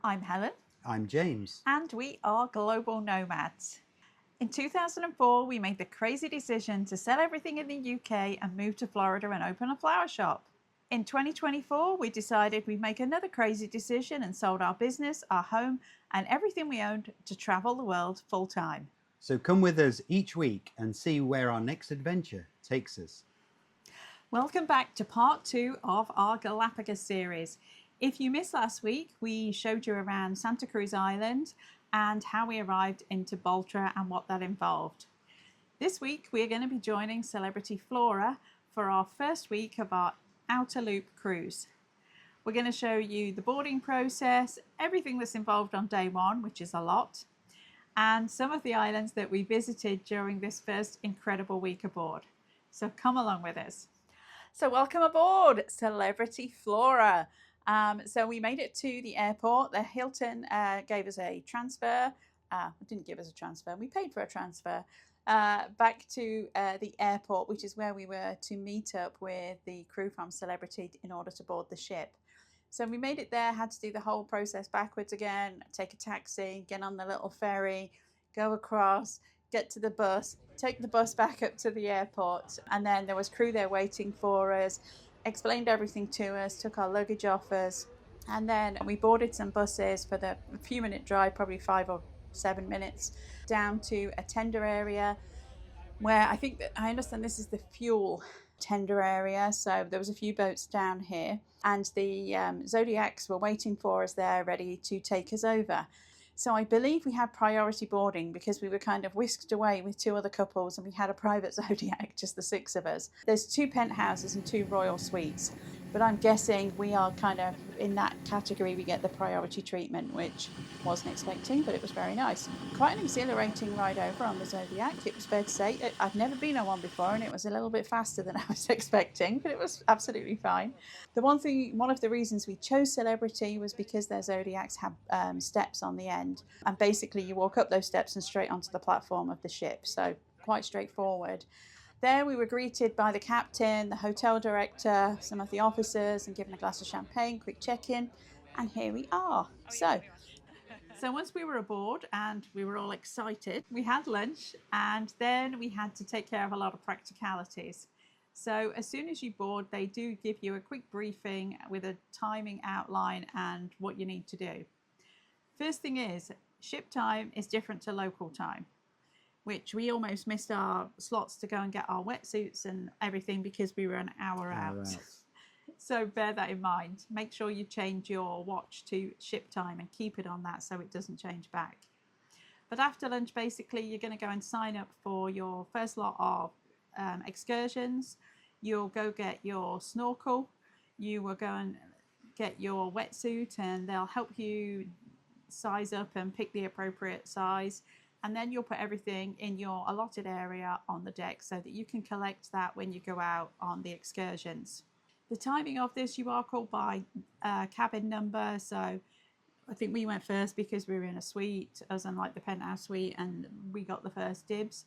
I'm Helen. I'm James. And we are global nomads. In 2004, we made the crazy decision to sell everything in the UK and move to Florida and open a flower shop. In 2024, we decided we'd make another crazy decision and sold our business, our home, and everything we owned to travel the world full time. So come with us each week and see where our next adventure takes us. Welcome back to part 2 of our Galápagos series. If you missed last week, we showed you around Santa Cruz Island and how we arrived in Gibraltar and what that involved. This week, we are going to be joining Celebrity Flora for our first week of our outer loop cruise. We're going to show you the boarding process, everything that's involved on day 1, which is a lot, and some of the islands that we visited during this first incredible week aboard. So come along with us. So welcome aboard, Celebrity Flora. So we made it to the airport. The Hilton gave us a transfer. Didn't give us a transfer. We paid for a transfer back to the airport, which is where we were to meet up with the crew from Celebrity in order to board the ship. So we made it there, had to do the whole process backwards again, take a taxi, get on the little ferry, go across, get to the bus, take the bus back up to the airport. And then there was crew there waiting for us, explained everything to us, took our luggage off us. And then we boarded some buses for the few-minute drive, probably 5 or 7 minutes, down to a tender area where I understand this is the fuel tender area. So there was a few boats down here and the Zodiacs were waiting for us there, ready to take us over. So I believe we had priority boarding because we were kind of whisked away with 2 other couples and we had a private Zodiac, just the 6 of us. There's 2 penthouses and 2 royal suites, but I'm guessing we are kind of in that category. We get the priority treatment, which wasn't expecting, but it was very nice. Quite an exhilarating ride over on the Zodiac, it was fair to say. I've never been on one before and it was a little bit faster than I was expecting, but it was absolutely fine. One of the reasons we chose Celebrity was because their Zodiacs have steps on the end. And basically you walk up those steps and straight onto the platform of the ship. So quite straightforward. There we were greeted by the captain, the hotel director, some of the officers, and given a glass of champagne, quick check-in. And here we are. So once we were aboard and we were all excited, we had lunch and then we had to take care of a lot of practicalities. So as soon as you board, they do give you a quick briefing with a timing outline and what you need to do. First thing is, ship time is different to local time, which we almost missed our slots to go and get our wetsuits and everything because we were an hour out. So bear that in mind. Make sure you change your watch to ship time and keep it on that so it doesn't change back. But after lunch, basically, you're going to go and sign up for your first lot of excursions. You'll go get your snorkel. You will go and get your wetsuit and they'll help you size up and pick the appropriate size, and then you'll put everything in your allotted area on the deck so that you can collect that when you go out on the excursions. The timing of this, you are called by cabin number, so I think we went first because we were in a suite, as unlike the penthouse suite, and we got the first dibs.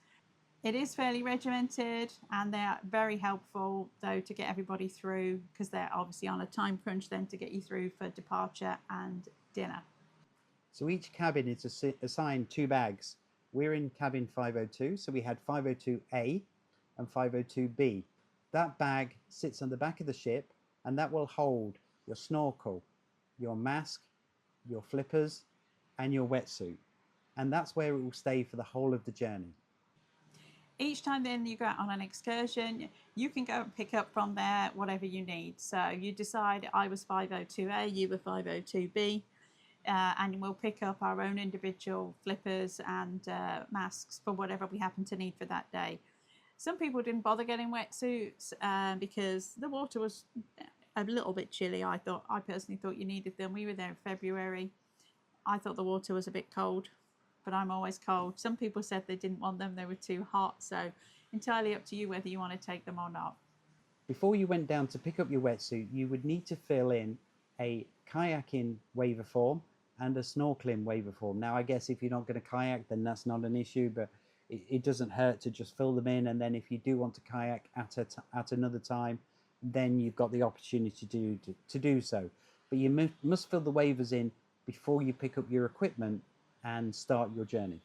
It is fairly regimented and they're very helpful though to get everybody through because they're obviously on a time crunch then to get you through for departure and dinner. So each cabin is assigned 2 bags. We're in cabin 502, so we had 502A and 502B. That bag sits on the back of the ship and that will hold your snorkel, your mask, your flippers and your wetsuit. And that's where it will stay for the whole of the journey. Each time then you go out on an excursion, you can go and pick up from there whatever you need. So you decide, I was 502A, you were 502B. And we'll pick up our own individual flippers and masks for whatever we happen to need for that day. Some people didn't bother getting wetsuits because the water was a little bit chilly. I personally thought you needed them. We were there in February. I thought the water was a bit cold, but I'm always cold. Some people said they didn't want them, they were too hot. So entirely up to you whether you want to take them or not. Before you went down to pick up your wetsuit, you would need to fill in a kayaking waiver form and a snorkeling waiver form. Now, I guess if you're not going to kayak, then that's not an issue, but it doesn't hurt to just fill them in. And then if you do want to kayak at another time, then you've got the opportunity to do so. But you must fill the waivers in before you pick up your equipment and start your journey.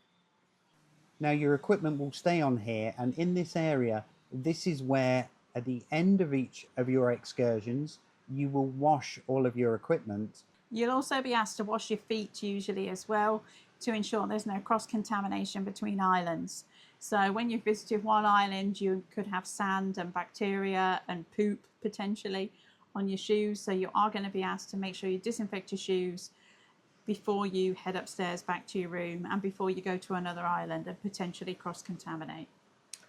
Now your equipment will stay on here, and in this area, this is where at the end of each of your excursions, you will wash all of your equipment. You'll also be asked to wash your feet usually as well, to ensure there's no cross-contamination between islands. So when you visited one island, you could have sand and bacteria and poop potentially on your shoes. So you are going to be asked to make sure you disinfect your shoes before you head upstairs back to your room and before you go to another island and potentially cross-contaminate.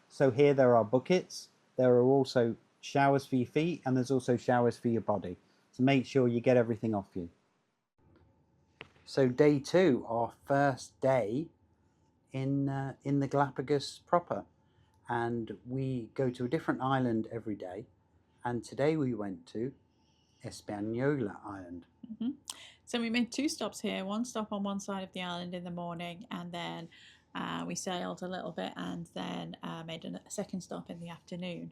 So here there are buckets, there are also showers for your feet, and there's also showers for your body. So make sure you get everything off you. So day 2, our first day in the Galapagos proper, and we go to a different island every day, and today we went to Espanola Island. Mm-hmm. So we made 2 stops here, one stop on one side of the island in the morning, and then we sailed a little bit and then made a second stop in the afternoon.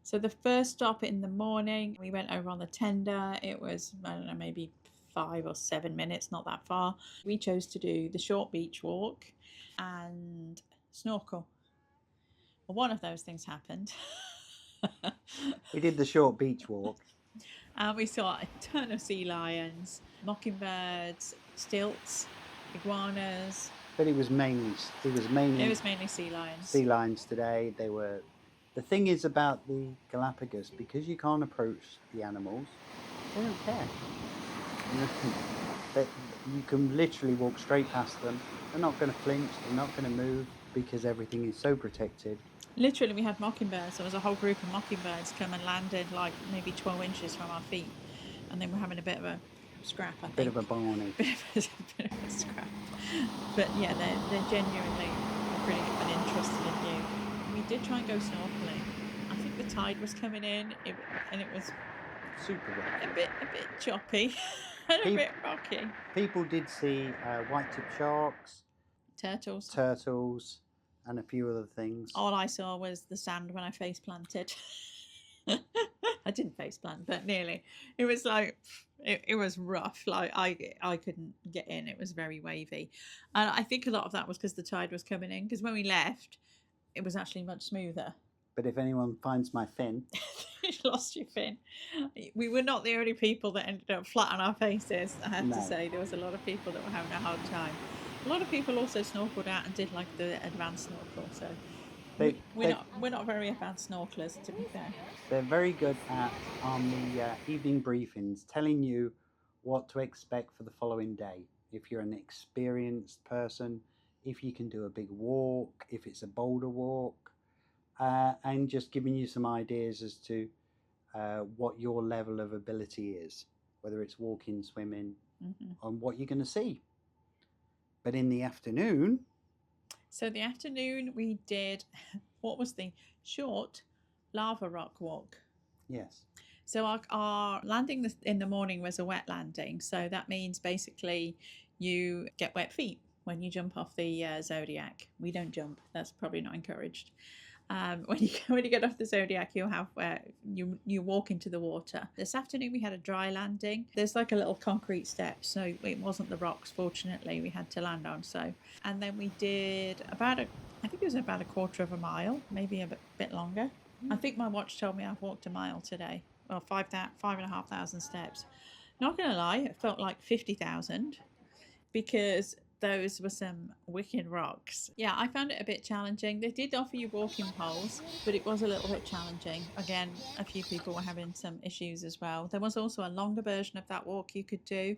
So the first stop in the morning, we went over on the tender. It was, I don't know, maybe 5 or 7 minutes, not that far. We chose to do the short beach walk and snorkel. Well, one of those things happened. We did the short beach walk. And we saw a ton of sea lions, mockingbirds, stilts, iguanas. But it was mainly sea lions. Sea lions today. They were. The thing is about the Galapagos, because you can't approach the animals, they don't care. You can literally walk straight past them. They're not going to flinch. They're not going to move because everything is so protected. Literally, we had mockingbirds. There was a whole group of mockingbirds come and landed like maybe 12 inches from our feet, and then we're having a bit of a scrap. I think. Bit of a barney. bit of a scrap. But yeah, they're genuinely pretty interested in you. We did try and go snorkeling. I think the tide was coming in, and it was super rocky. a bit choppy and a bit rocky. People did see white-tipped sharks, turtles, and a few other things. All I saw was the sand when I face planted. I didn't face plant, but nearly. It was like, it was rough. Like I couldn't get in. It was very wavy. And I think a lot of that was because the tide was coming in. Because when we left, it was actually much smoother. But if anyone finds my fin... You lost your fin. We were not the only people that ended up flat on our faces, I have to say. There was a lot of people that were having a hard time. A lot of people also snorkeled out and did like the advanced snorkel, so we're not very advanced snorkelers, to be fair. They're very good at, on the evening briefings, telling you what to expect for the following day. If you're an experienced person, if you can do a big walk, if it's a boulder walk, and just giving you some ideas as to what your level of ability is, whether it's walking, swimming, and what you're going to see. But in the afternoon... So the afternoon we did, what was the short lava rock walk? Yes. So our landing in the morning was a wet landing. So that means basically you get wet feet when you jump off the Zodiac. We don't jump. That's probably not encouraged. When you get off the Zodiac, you'll have you walk into the water. This afternoon we had a dry landing. There's like a little concrete step, so it wasn't the rocks. Fortunately, we had to land on. So, and then we did I think it was about a quarter of a mile, maybe a bit longer. I think my watch told me I've walked a mile today. Well, 5,500 steps. Not gonna lie, it felt like 50,000 because those were some wicked rocks. Yeah, I found it a bit challenging. They did offer you walking poles, but it was a little bit challenging. Again, a few people were having some issues as well. There was also a longer version of that walk you could do.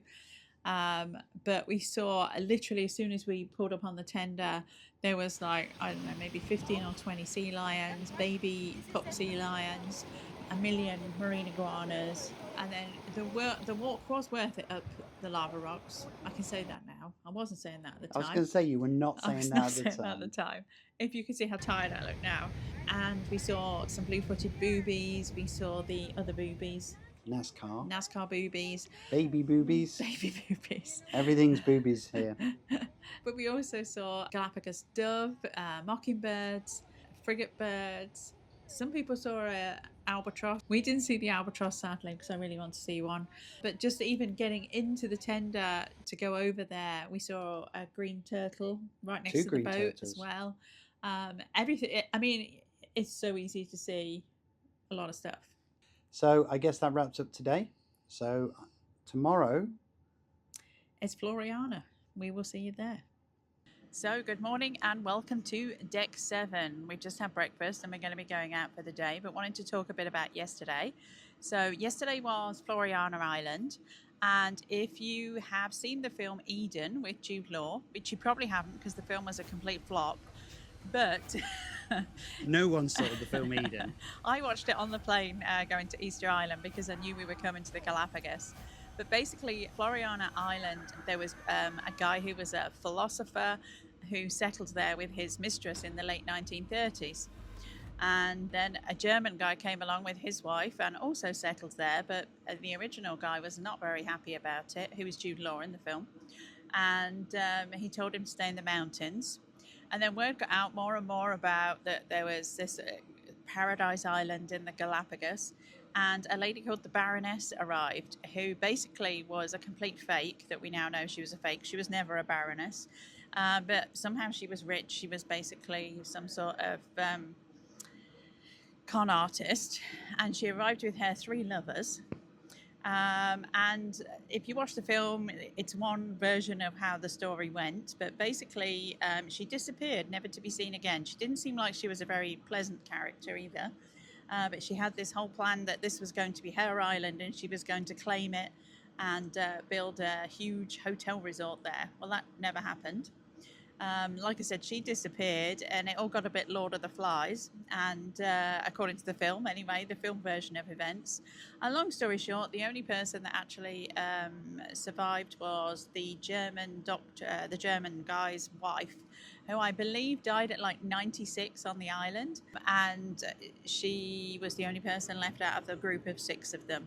But we saw literally as soon as we pulled up on the tender, there was like, I don't know, maybe 15 or 20 sea lions, baby pup sea lions, a million marine iguanas. And then the walk was worth it up the lava rocks. I can say that now. I wasn't saying that at the time. I was going to say, you were not saying that at the time. If you could see how tired I look now. And we saw some blue-footed boobies. We saw the other boobies. NASCAR boobies. Baby boobies. Baby boobies. Everything's boobies here. But we also saw Galapagos dove, mockingbirds, frigatebirds, Some people saw a albatross. We didn't see the albatross, sadly, because I really want to see one. But just even getting into the tender to go over there, we saw a green turtle right next Two to the green boat as turtles. well. Everything. I mean, it's so easy to see a lot of stuff. So I guess that wraps up today. So tomorrow, It's Floreana. We will see you there. So, good morning and welcome to Deck 7. We just had breakfast and we're going to be going out for the day, but wanted to talk a bit about yesterday. So, yesterday was Floreana Island, and if you have seen the film Eden with Jude Law, which you probably haven't because the film was a complete flop, but no one saw the film Eden. I watched it on the plane going to Easter Island because I knew we were coming to the Galápagos. But basically, Floreana Island, there was a guy who was a philosopher who settled there with his mistress in the late 1930s. And then a German guy came along with his wife and also settled there. But the original guy was not very happy about it, who was Jude Law in the film. And he told him to stay in the mountains. And then word got out more and more about that there was this paradise island in the Galápagos. And a lady called the Baroness arrived, who basically was a complete fake, that we now know she was a fake. She was never a Baroness, but somehow she was rich. She was basically some sort of con artist, and she arrived with her 3 lovers. And if you watch the film, it's one version of how the story went, but basically she disappeared, never to be seen again. She didn't seem like she was a very pleasant character either. But she had this whole plan that this was going to be her island and she was going to claim it and build a huge hotel resort there. Well, that never happened. Like I said, she disappeared and it all got a bit Lord of the Flies. And according to the film, anyway, the film version of events. And long story short, the only person that actually survived was the German doctor, the German guy's wife, who I believe died at like 96 on the island. And she was the only person left out of the group of 6 of them.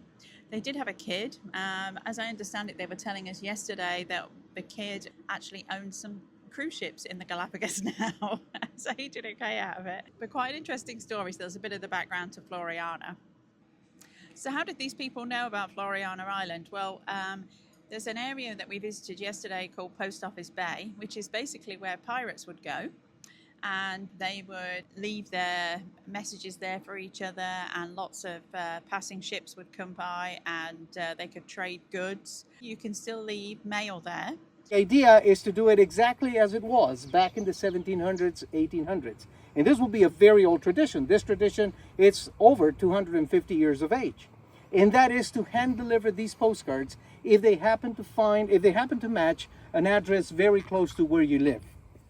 They did have a kid. As I understand it, they were telling us yesterday that the kid actually owned some cruise ships in the Galapagos now. So he did okay out of it. But quite an interesting story. So there's a bit of the background to Floreana. So how did these people know about Floreana Island? Well, there's an area that we visited yesterday called Post Office Bay, which is basically where pirates would go. And they would leave their messages there for each other, and lots of passing ships would come by and they could trade goods. You can still leave mail there. The idea is to do it exactly as it was back in the 1700s, 1800s. And this will be a very old tradition. This tradition, it's over 250 years of age. And that is to hand deliver these postcards if they happen to match an address very close to where you live.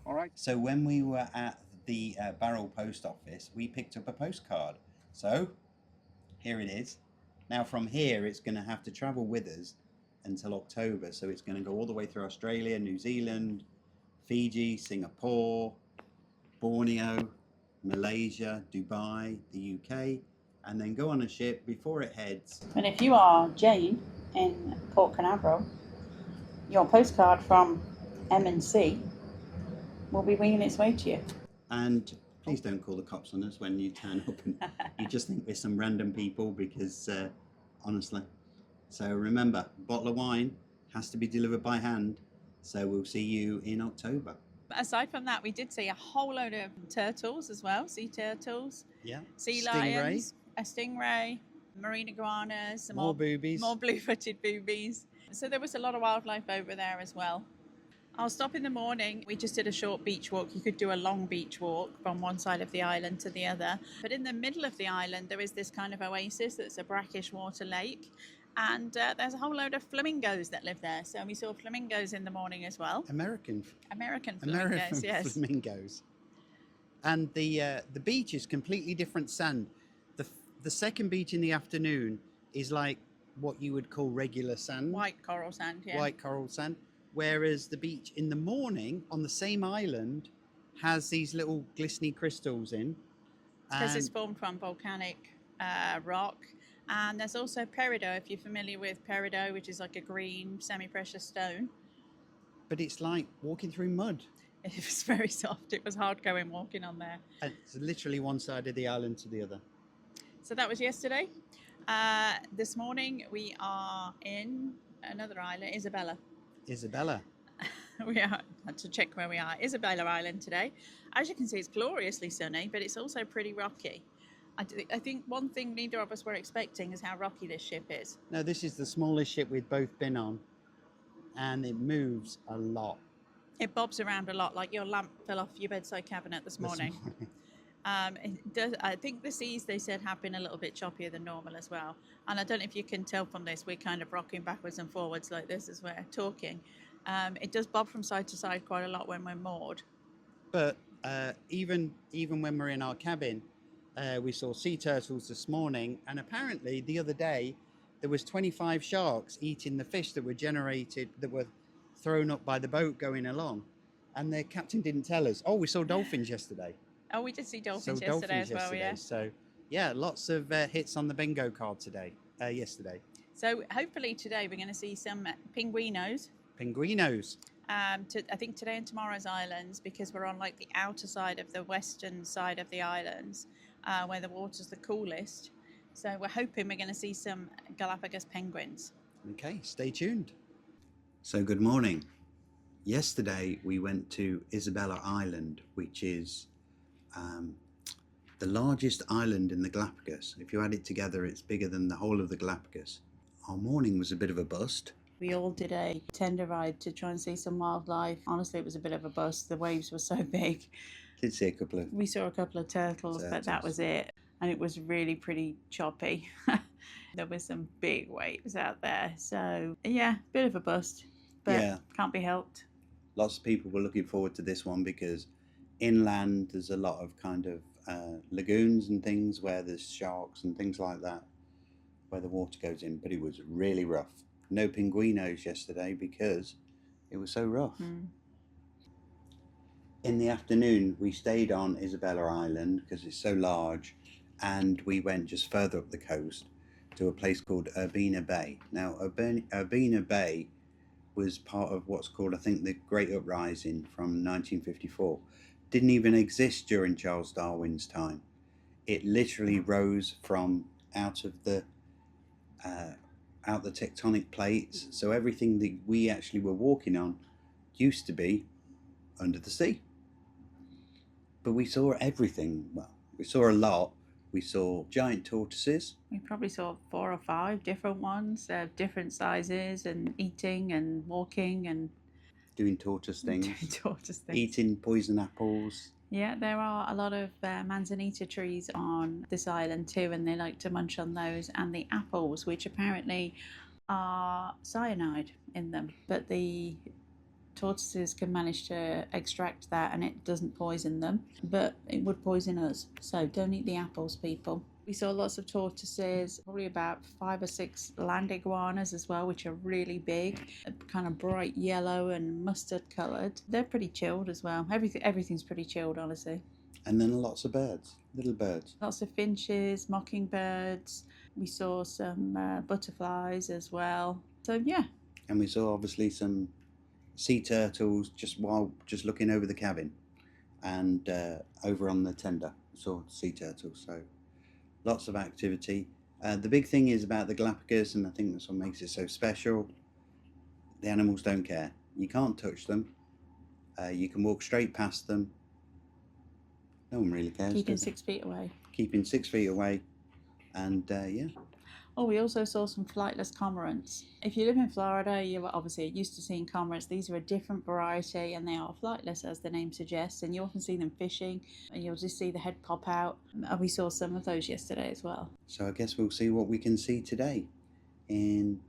All right. So when we were at the Barrel Post Office, we picked up a postcard. So here it is. Now from here, it's going to have to travel with us until October. So it's going to go all the way through Australia, New Zealand, Fiji, Singapore, Borneo, Malaysia, Dubai, the UK, and then go on a ship before it heads. And if you are Jane in Port Canaveral, your postcard from M&C will be winging its way to you. And please don't call the cops on us when you turn up and you just think we're some random people, because honestly. So remember, a bottle of wine has to be delivered by hand. So we'll see you in October. Aside from that, we did see a whole load of turtles as well, sea turtles, Yeah. sea Stingray. lions, a stingray, marine iguanas, some More boobies. more blue-footed boobies. So there was a lot of wildlife over there as well. I'll stop in the morning. We just did a short beach walk. You could do a long beach walk from one side of the island to the other. But in the middle of the island, there is this kind of oasis that's a brackish water lake. And there's a whole load of flamingos that live there. So we saw flamingos in the morning as well. American flamingos, yes. Flamingos. And the beach is completely different sand. The second beach in the afternoon is like what you would call regular sand. White coral sand, yeah. White coral sand. Whereas the beach in the morning on the same island has these little glistening crystals in. Because it's formed from volcanic rock. And there's also peridot, if you're familiar with peridot, which is like a green semi-precious stone. But it's like walking through mud. It was very soft. It was hard going walking on there. It's literally one side of the island to the other. So that was yesterday. This morning we are in another island, Isabela. Isabela. We are to check where we are. Isabela Island today. As you can see, it's gloriously sunny, but it's also pretty rocky. I think one thing neither of us were expecting is how rocky this ship is. No, this is the smallest ship we've both been on, and it moves a lot. It bobs around a lot, like your lamp fell off your bedside cabinet this morning. It does, I think the seas, they said, have been a little bit choppier than normal as well. And I don't know if you can tell from this, we're kind of rocking backwards and forwards like this as we're talking. It does bob from side to side quite a lot when we're moored. But even when we're in our cabin, we saw sea turtles this morning, and apparently the other day there was 25 sharks eating the fish that were thrown up by the boat going along, and the captain didn't tell us. Oh, we saw dolphins yesterday. Oh, we did see dolphins yesterday as well, yeah. So yeah, lots of hits on the bingo card yesterday. So hopefully today we're going to see some pinguinos. Pinguinos. I think today and tomorrow's islands, because we're on like the outer side of the western side of the islands, where the water's the coolest. So we're hoping we're going to see some Galapagos penguins. Okay, stay tuned. So good morning. Yesterday we went to Isabela Island, which is the largest island in the Galapagos. If you add it together, it's bigger than the whole of the Galapagos. Our morning was a bit of a bust. We all did a tender ride to try and see some wildlife. Honestly, it was a bit of a bust. The waves were so big. Did see a couple of... We saw a couple of turtles, but that was it. And it was really pretty choppy. There were some big waves out there. So, yeah, bit of a bust, but can't be helped. Lots of people were looking forward to this one because inland there's a lot of kind of lagoons and things where there's sharks and things like that, where the water goes in, but it was really rough. No pinguinos yesterday because it was so rough. In the afternoon we stayed on Isabela Island because it's so large, and we went just further up the coast to a place called Urbina Bay. Now Urbina Bay was part of what's called, I think, the Great Uprising from 1954. Didn't even exist during Charles Darwin's time. It literally rose from out the tectonic plates. So everything that we actually were walking on used to be under the sea. But we saw everything. Well, we saw a lot. We saw giant tortoises. We probably saw 4 or 5 different ones, different sizes, and eating and walking and doing tortoise things. Eating poison apples. Yeah, there are a lot of manzanita trees on this island too, and they like to munch on those, and the apples, which apparently are cyanide in them, but the tortoises can manage to extract that and it doesn't poison them, but it would poison us. So don't eat the apples, people. We saw lots of tortoises, probably about 5 or 6 land iguanas as well, which are really big, kind of bright yellow and mustard coloured. They're pretty chilled as well. Everything's pretty chilled, honestly. And then lots of birds, little birds. Lots of finches, mockingbirds. We saw some butterflies as well. So yeah. And we saw obviously some sea turtles just looking over the cabin, and over on the tender saw sea turtles. So lots of activity. The big thing is about the Galapagos, and I think that's what makes it so special. The animals don't care. You can't touch them. You can walk straight past them. No one really cares. Keeping 6 feet away. Keeping 6 feet away, and yeah. Oh, we also saw some flightless cormorants. If you live in Florida, you're obviously used to seeing cormorants. These are a different variety, and they are flightless, as the name suggests, and you often see them fishing, and you'll just see the head pop out. And we saw some of those yesterday as well. So I guess we'll see what we can see today in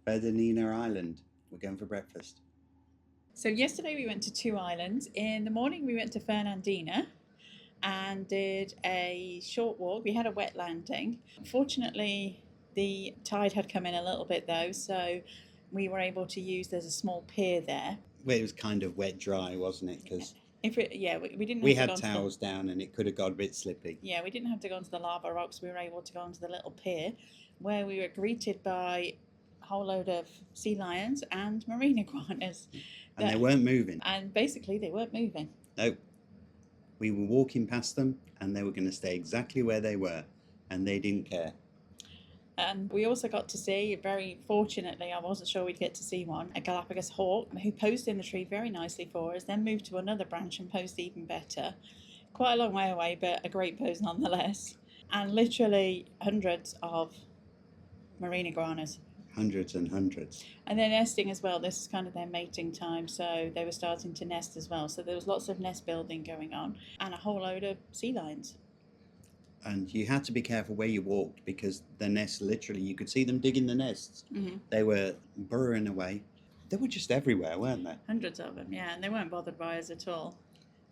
Fernandina Island. We're going for breakfast. So yesterday we went to 2 islands. In the morning we went to Fernandina and did a short walk. We had a wet landing. Unfortunately, the tide had come in a little bit though, so we were able to there's a small pier there. Well, it was kind of wet dry, wasn't it? Because we didn't. We had towels down, and it could have got a bit slippy. Yeah, we didn't have to go onto the lava rocks. We were able to go onto the little pier, where we were greeted by whole load of sea lions and marine iguanas. And they weren't moving. And basically they weren't moving. No. We were walking past them and they were going to stay exactly where they were, and they didn't care. And we also got to see, very fortunately, I wasn't sure we'd get to see one, a Galapagos hawk who posed in the tree very nicely for us, then moved to another branch and posed even better. Quite a long way away, but a great pose nonetheless. And literally hundreds of marine iguanas. Hundreds and hundreds. And they're nesting as well. This is kind of their mating time, so they were starting to nest as well. So there was lots of nest building going on, and a whole load of sea lions. And you had to be careful where you walked, because the nests, literally, you could see them digging the nests. Mm-hmm. They were burrowing away. They were just everywhere, weren't they? Hundreds of them, yeah, and they weren't bothered by us at all.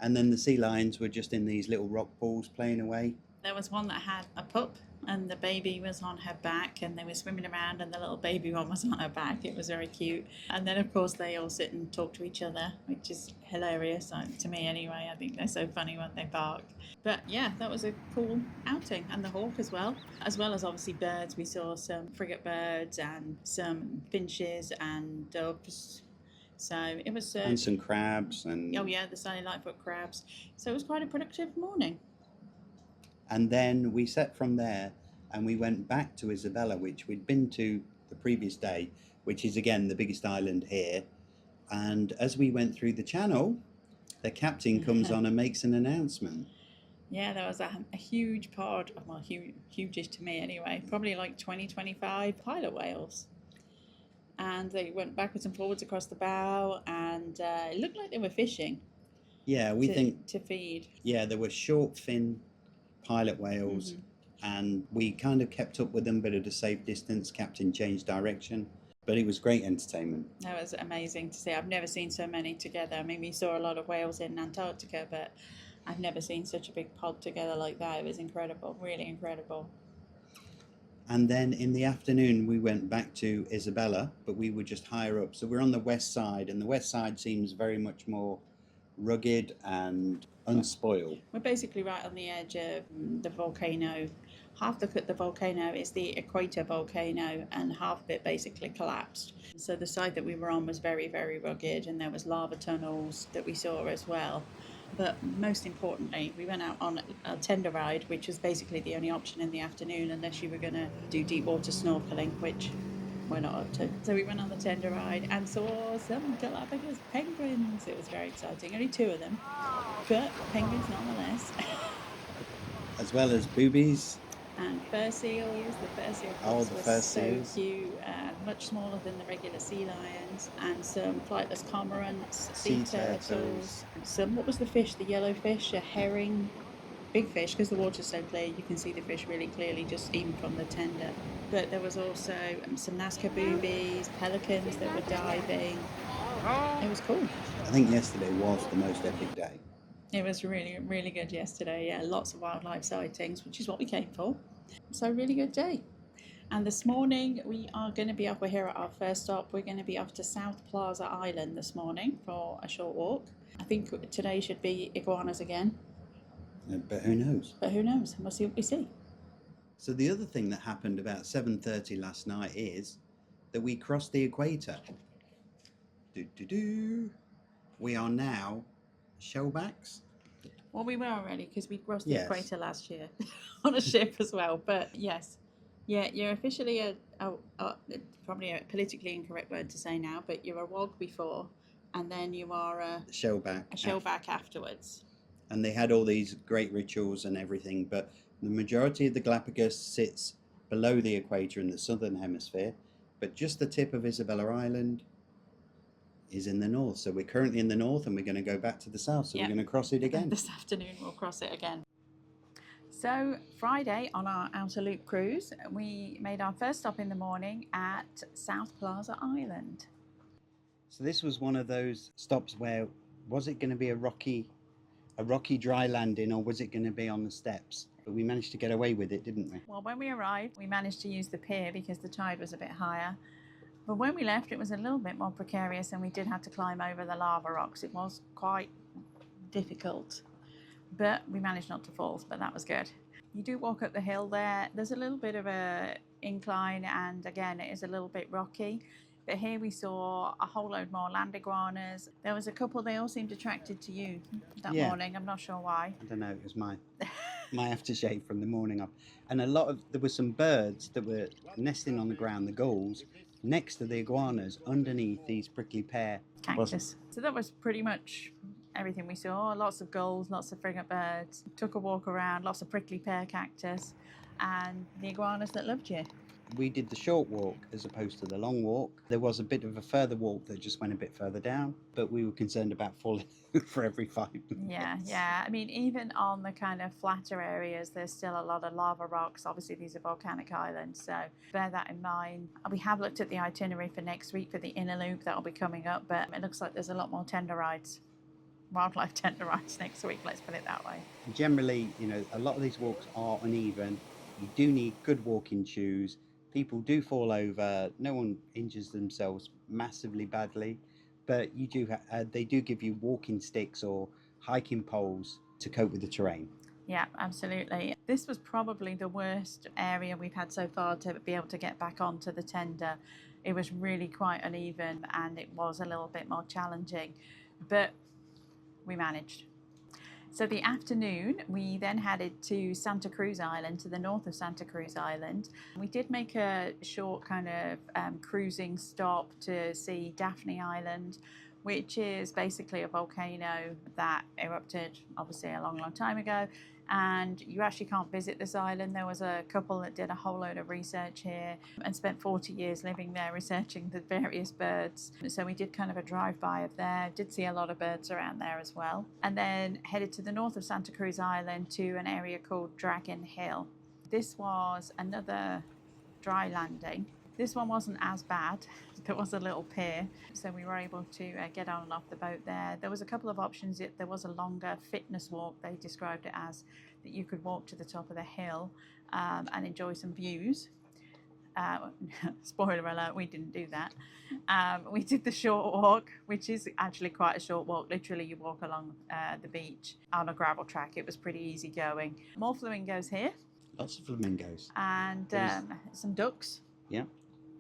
And then the sea lions were just in these little rock pools playing away. There was one that had a pup, and the baby was on her back, and they were swimming around, and the little baby one was on her back. It was very cute. And then, of course, they all sit and talk to each other, which is hilarious, to me anyway. I think they're so funny when they bark. But yeah, that was a cool outing. And the hawk as well as obviously birds. We saw some frigatebirds and some finches and doves. So it was... and some crabs. And oh yeah, the Sally Lightfoot crabs. So it was quite a productive morning. And then we set from there and we went back to Isabela, which we'd been to the previous day, which is again the biggest island here. And as we went through the channel, the captain comes on and makes an announcement. Yeah, there was a huge pod, well, huge-ish to me anyway, probably like 20-25 pilot whales. And they went backwards and forwards across the bow, and it looked like they were fishing. Yeah, we think to feed. Yeah, there were short fin pilot whales, and we kind of kept up with them, but at a safe distance. Captain changed direction, but it was great entertainment. That was amazing to see. I've never seen so many together. I mean, we saw a lot of whales in Antarctica, but I've never seen such a big pod together like that. It was incredible, really incredible. And then in the afternoon we went back to Isabela, but we were just higher up, so we're on the west side, and the west side seems very much more rugged and unspoiled. We're basically right on the edge of the volcano. Half the volcano is the Equator volcano, and half of it basically collapsed. So the side that we were on was very, very rugged, and there was lava tunnels that we saw as well. But most importantly, we went out on a tender ride, which was basically the only option in the afternoon unless you were going to do deep water snorkeling, which we're not up to. So we went on the tender ride and saw some Galapagos penguins. It was very exciting. Only 2 of them, but penguins nonetheless. As well as boobies. And fur seals. The fur seal Oh, the were fur so seals. cute, much smaller than the regular sea lions. And some flightless cormorants, Sea sea turtles. turtles. Some, what was the fish? The yellow fish, a herring. Big fish, because the water's so clear, you can see the fish really clearly just even from the tender. But there was also some Nazca boobies, pelicans that were diving. It was cool. I think yesterday was the most epic day. It was really, really good yesterday. Yeah, lots of wildlife sightings, which is what we came for. So really good day. And this morning we are going to be off. We're here at our first stop. We're going to be off to South Plaza Island this morning for a short walk. I think today should be iguanas again. But who knows? But who knows? We'll see what we see. So the other thing that happened about 7:30 last night is that we crossed the equator. We are now Shellbacks. Well, we were already, because we crossed the Yes. equator last year on a ship as well. But yes, yeah, you're officially probably a politically incorrect word to say now, but you're a wog before, and then you are a Shellback. shellback afterwards. And they had all these great rituals and everything, but the majority of the Galapagos sits below the equator in the southern hemisphere, but just the tip of Isabela Island is in the north. So we're currently in the north and we're going to go back to the south, so Yeah. we're going to cross it again. This afternoon we'll cross it again. So Friday on our outer loop cruise, we made our first stop in the morning at South Plaza Island. So this was one of those stops where, was it going to be a rocky dry landing, or was it going to be on the steps? But we managed to get away with it, didn't we? Well, when we arrived, we managed to use the pier because the tide was a bit higher. But when we left, it was a little bit more precarious, and we did have to climb over the lava rocks. It was quite difficult, but we managed not to fall, but that was good. You do walk up the hill there. There's a little bit of a incline, and again it is a little bit rocky. But here we saw a whole load more land iguanas. There was a couple, they all seemed attracted to you that morning. I'm not sure why. I don't know, it was my aftershave from the morning up. And there were some birds that were nesting on the ground, the gulls, next to the iguanas, underneath these prickly pear cactus. So that was pretty much everything we saw. Lots of gulls, lots of frigatebirds. Took a walk around, lots of prickly pear cactus, and the iguanas that loved you. We did the short walk as opposed to the long walk. There was a bit of a further walk that just went a bit further down, but we were concerned about falling for every 5 minutes. Yeah. I mean, even on the kind of flatter areas, there's still a lot of lava rocks. Obviously, these are volcanic islands, so bear that in mind. We have looked at the itinerary for next week for the inner loop that will be coming up, but it looks like there's a lot more tender rides, wildlife tender rides next week, let's put it that way. Generally, a lot of these walks are uneven. You do need good walking shoes. People do fall over. No one injures themselves massively badly, but they do give you walking sticks or hiking poles to cope with the terrain. Yeah, absolutely. This was probably the worst area we've had so far to be able to get back onto the tender. It was really quite uneven and it was a little bit more challenging, but we managed. So the afternoon, we then headed to Santa Cruz Island, to the north of Santa Cruz Island. We did make a short kind of cruising stop to see Daphne Island, which is basically a volcano that erupted obviously a long time ago, and you actually can't visit this island. There was a couple that did a whole load of research here and spent 40 years living there researching the various birds. So we did kind of a drive-by of there, did see a lot of birds around there as well, and then headed to the north of Santa Cruz Island to an area called Dragon Hill. This was another dry landing. This one wasn't as bad. There was a little pier, so we were able to get on and off the boat there. There was a couple of options. There was a longer fitness walk, they described it as, that you could walk to the top of the hill and enjoy some views. Spoiler alert, we didn't do that. We did the short walk, which is actually quite a short walk. Literally, you walk along the beach on a gravel track. It was pretty easy going. More flamingos here. Lots of flamingos. And some ducks. Yeah.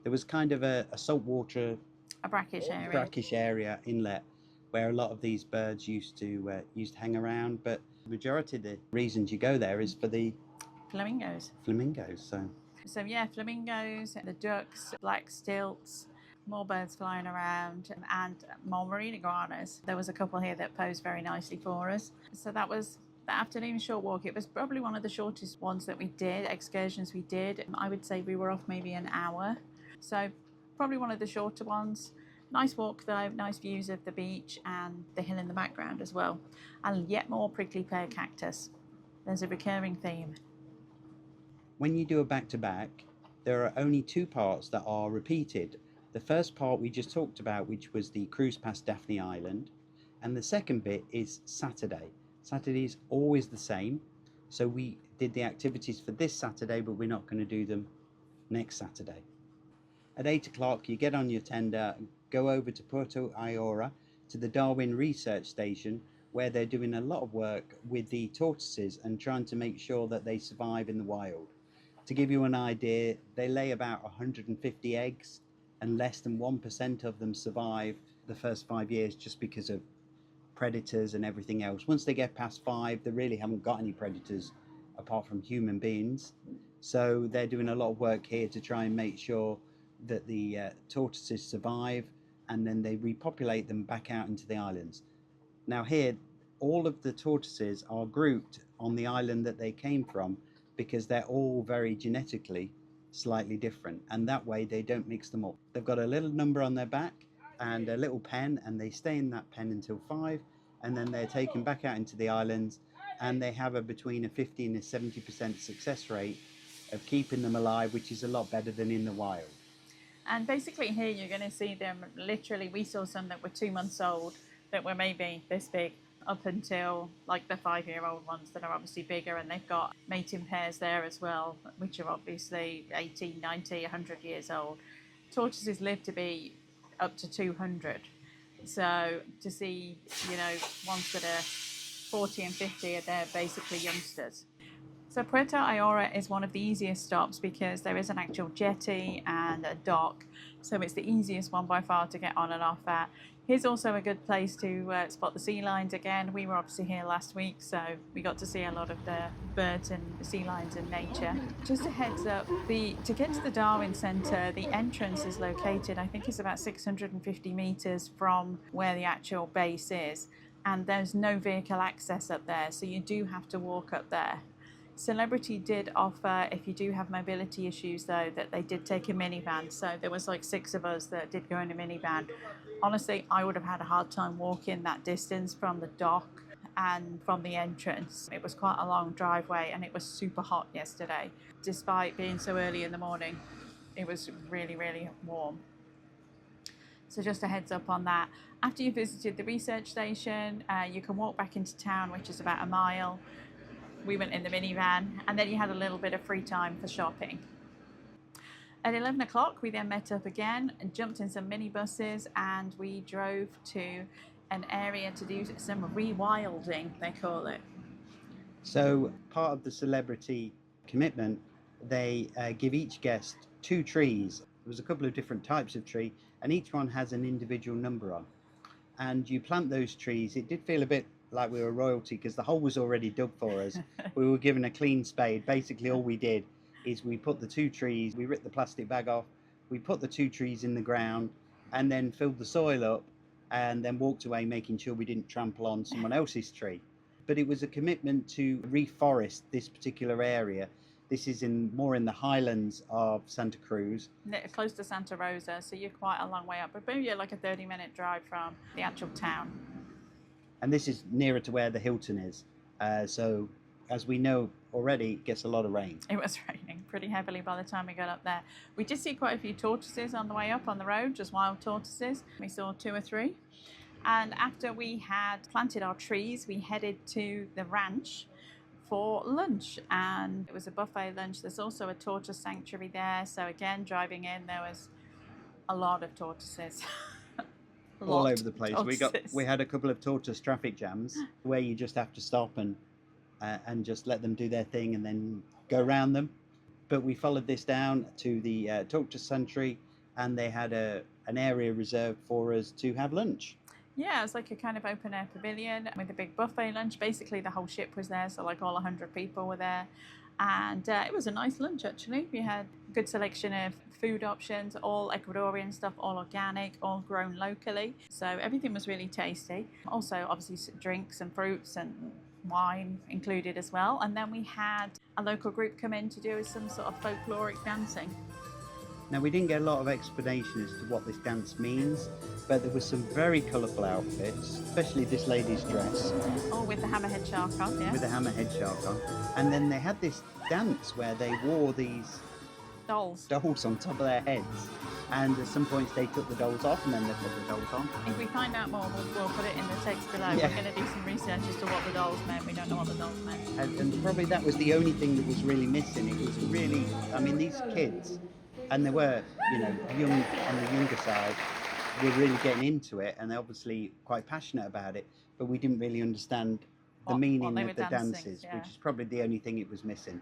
There was kind of a saltwater, a brackish area inlet where a lot of these birds used to hang around. But the majority of the reasons you go there is for the flamingos. So yeah, flamingos, the ducks, black stilts, more birds flying around, and more marine iguanas. There was a couple here that posed very nicely for us. So that was the afternoon short walk. It was probably one of the shortest ones that we did, excursions we did. I would say we were off maybe an hour. So probably one of the shorter ones. Nice walk though, nice views of the beach and the hill in the background as well. And yet more prickly pear cactus. There's a recurring theme. When you do a back-to-back, there are only 2 parts that are repeated. The first part we just talked about, which was the cruise past Daphne Island, and the second bit is Saturday. Saturday is always the same, so we did the activities for this Saturday, but we're not going to do them next Saturday. At 8 o'clock, you get on your tender, go over to Puerto Ayora, to the Darwin Research Station, where they're doing a lot of work with the tortoises and trying to make sure that they survive in the wild. To give you an idea, they lay about 150 eggs, and less than 1% of them survive the first 5 years just because of predators and everything else. Once they get past 5, they really haven't got any predators apart from human beings. So they're doing a lot of work here to try and make sure that the tortoises survive, and then they repopulate them back out into the islands. Now here, all of the tortoises are grouped on the island that they came from because they're all very genetically slightly different, and that way they don't mix them up. They've got a little number on their back and a little pen, and they stay in that pen until 5, and then they're taken back out into the islands, and they have between a 50 and a 70% success rate of keeping them alive, which is a lot better than in the wild. And basically here you're going to see them, literally we saw some that were 2 months old that were maybe this big, up until like the 5-year-old ones that are obviously bigger, and they've got mating pairs there as well, which are obviously 80, 90, 100 years old. Tortoises live to be up to 200. So to see, ones that are 40 and 50, they're basically youngsters. So Puerto Ayora is one of the easiest stops because there is an actual jetty and a dock, so it's the easiest one by far to get on and off at. Here's also a good place to spot the sea lions again. We were obviously here last week, so we got to see a lot of the birds and the sea lions in nature. Just a heads up, to get to the Darwin Centre, the entrance is located, I think it's about 650 metres from where the actual base is, and there's no vehicle access up there, so you do have to walk up there. Celebrity did offer, if you do have mobility issues though, that they did take a minivan. So there was like 6 of us that did go in a minivan. Honestly, I would have had a hard time walking that distance from the dock and from the entrance. It was quite a long driveway and it was super hot yesterday. Despite being so early in the morning, it was really, really warm. So just a heads up on that. After you visited the research station, you can walk back into town, which is about a mile. We went in the minivan, and then you had a little bit of free time for shopping. At 11 o'clock, we then met up again and jumped in some minibuses, and we drove to an area to do some rewilding, they call it. So part of the Celebrity commitment, they give each guest 2 trees. There was a couple of different types of tree, and each one has an individual number on. And you plant those trees. It did feel a bit like we were royalty because the hole was already dug for us. We were given a clean spade. Basically all we did is we put the 2 trees, we ripped the plastic bag off, we put the 2 trees in the ground and then filled the soil up and then walked away making sure we didn't trample on someone else's tree. But it was a commitment to reforest this particular area. This is more in the highlands of Santa Cruz. Close to Santa Rosa, so you're quite a long way up, but maybe like a 30-minute drive from the actual town. And this is nearer to where the Hilton is. So as we know already, it gets a lot of rain. It was raining pretty heavily by the time we got up there. We did see quite a few tortoises on the way up on the road, just wild tortoises. We saw 2 or 3. And after we had planted our trees, we headed to the ranch for lunch. And it was a buffet lunch. There's also a tortoise sanctuary there. So again, driving in, there was a lot of tortoises. All over the place. We had a couple of tortoise traffic jams where you just have to stop and just let them do their thing and then go around them. But we followed this down to the tortoise sanctuary, and they had an area reserved for us to have lunch. Yeah, it was like a kind of open air pavilion with a big buffet lunch. Basically, the whole ship was there, so like all 100 people were there. And it was a nice lunch, actually. We had a good selection of food options, all Ecuadorian stuff, all organic, all grown locally. So everything was really tasty. Also, obviously, drinks and fruits and wine included as well. And then we had a local group come in to do some sort of folkloric dancing. Now, we didn't get a lot of explanation as to what this dance means, but there were some very colourful outfits, especially this lady's dress. Oh, with the hammerhead shark on, yeah. With the hammerhead shark on. And then they had this dance where they wore these dolls on top of their heads. And at some points they took the dolls off and then they put the dolls on. If we find out more, we'll put it in the text below. Yeah. We're going to do some research as to what the dolls meant. We don't know what the dolls meant. And probably that was the only thing that was really missing. It was really, I mean, these kids, and they were, young on the younger side, were really getting into it, and they're obviously quite passionate about it, but we didn't really understand the meaning of the dances, yeah. which is probably the only thing it was missing.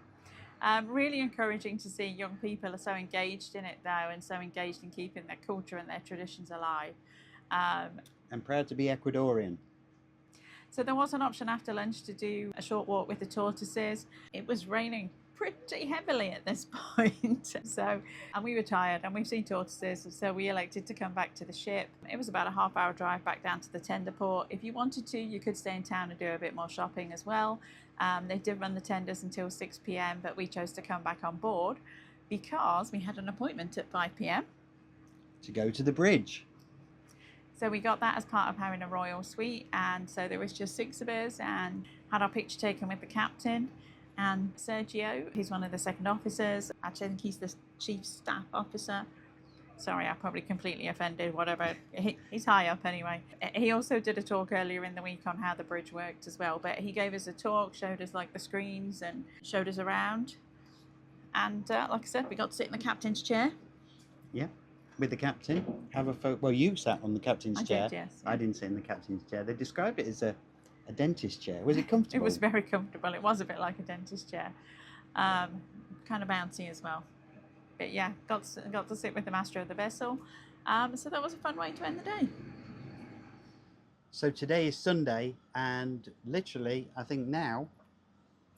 Really encouraging to see young people are so engaged in it though, and so engaged in keeping their culture and their traditions alive. And proud to be Ecuadorian. So there was an option after lunch to do a short walk with the tortoises. It was raining pretty heavily at this point. And we were tired, and we've seen tortoises, so we elected to come back to the ship. It was about a half-hour drive back down to the tender port. If you wanted to, you could stay in town and do a bit more shopping as well. They did run the tenders until 6 p.m, but we chose to come back on board because we had an appointment at 5 p.m. to go to the bridge. So we got that as part of having a royal suite, and so there was just 6 of us, and had our picture taken with the captain and Sergio. He's one of the second officers. Actually, I think he's the chief staff officer. Sorry, I probably completely offended, whatever. He's high up anyway. He also did a talk earlier in the week on how the bridge worked as well, but he gave us a talk, showed us like the screens and showed us around. And like I said, we got to sit in the captain's chair. Yeah, with the captain. Have a photo. Well, you sat on the captain's chair. Did, yes. I didn't sit in the captain's chair. They described it as a dentist chair. Was it comfortable? It was very comfortable. It was a bit like a dentist chair. Kind of bouncy as well. But yeah, got to sit with the master of the vessel. So that was a fun way to end the day. So today is Sunday, and literally, I think now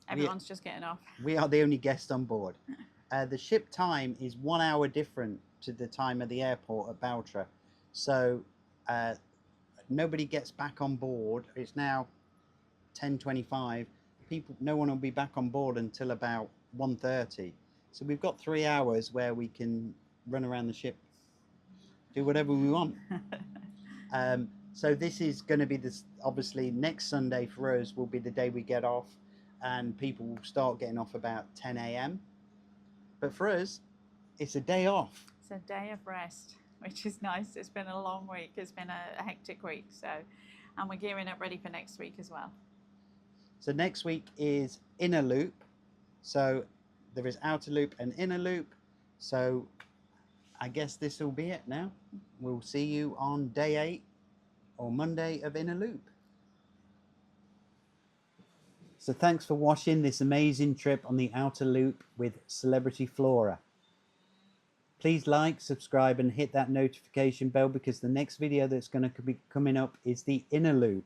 Everyone's just getting off. we are the only guests on board. The ship time is 1 hour different to the time of the airport at Baltra. So nobody gets back on board. It's now 10:25. No one will be back on board until about 1:30. So we've got 3 hours where we can run around the ship, do whatever we want. So this is going to be this, obviously next Sunday for us will be the day we get off, and people will start getting off about 10 a.m. But for us, it's a day off. It's a day of rest, which is nice. It's been a long week. It's been a hectic week. So, and we're gearing up ready for next week as well. So next week is inner loop. So there is outer loop and inner loop. So I guess this will be it now. We'll see you on day 8 or Monday of inner loop. So thanks for watching this amazing trip on the outer loop with Celebrity Flora. Please like, subscribe and hit that notification bell, because the next video that's going to be coming up is the inner loop.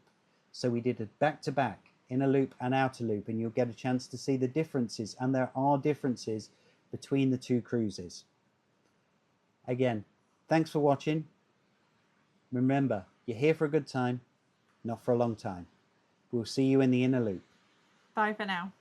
So we did a back-to-back inner loop and outer loop, and you'll get a chance to see the differences, and there are differences between the two cruises. Again, thanks for watching. Remember, you're here for a good time, not for a long time. We'll see you in the inner loop. Bye for now.